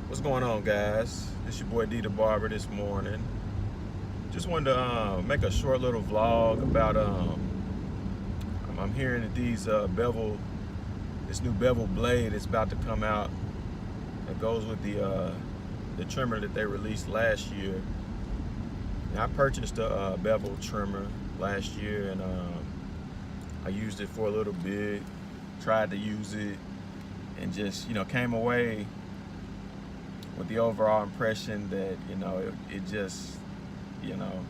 What's going on, guys? This your boy D the Barber this morning. Just wanted to make a short little vlog about I'm hearing that this new bevel blade is about to come out that goes with the trimmer that they released last year. Now, I purchased a bevel trimmer last year, and I used it for a little bit, tried to use it, and just came away with the overall impression that it just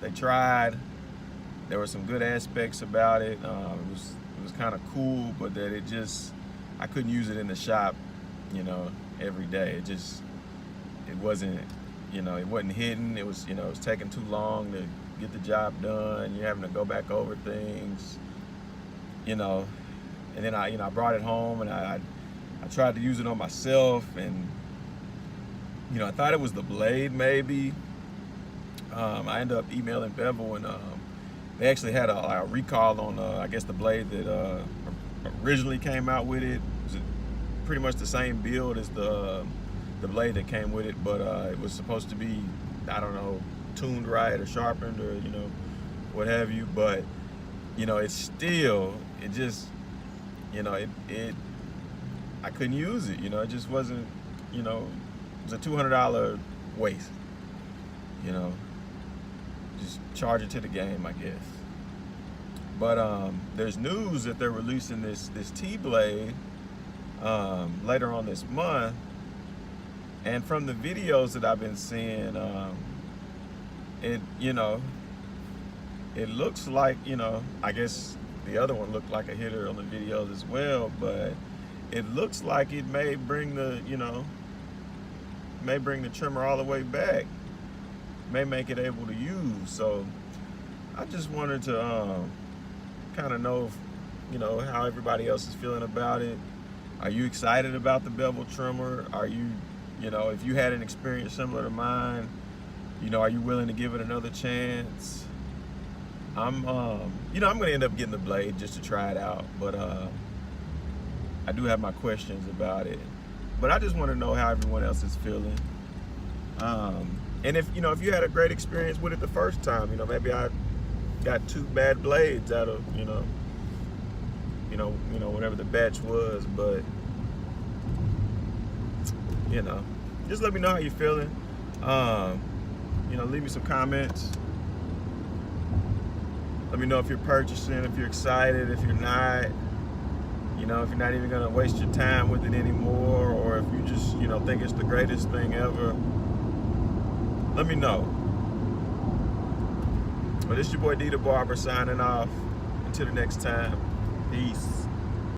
they tried. There were some good aspects about it. It was kind of cool, but that I couldn't use it in the shop every day. It wasn't it wasn't hidden. It was it was taking too long to get the job done. You're having to go back over things, and then I brought it home, and I tried to use it on myself, and I thought it was the blade maybe. I ended up emailing Bevel, and they actually had a recall on I guess the blade that originally came out with it. It was pretty much the same build as the blade that came with it, but it was supposed to be, I don't know, tuned right or sharpened or what have you. But it's still, it just I couldn't use it. It just wasn't, it was a $200 waste. Just charge it to the game, I guess. But there's news that they're releasing this T-blade later on this month, and from the videos that I've been seeing, it looks like, I guess the other one looked like a hitter on the videos as well, but it looks like it may bring the trimmer all the way back, may make it able to use. So I just wanted to kind of know how everybody else is feeling about it. Are you excited about the bevel trimmer? Are you if you had an experience similar to mine, are you willing to give it another chance? I'm gonna end up getting the blade just to try it out, but I do have my questions about it. But I just want to know how everyone else is feeling. And if if you had a great experience with it the first time, maybe I got 2 bad blades out of whatever the batch was, but just let me know how you're feeling. Leave me some comments. Let me know if you're purchasing, if you're excited, if you're not. If you're not even gonna waste your time with it anymore, or if you just think it's the greatest thing ever. Let me know. But this your boy D the Barber signing off. Until the next time. Peace.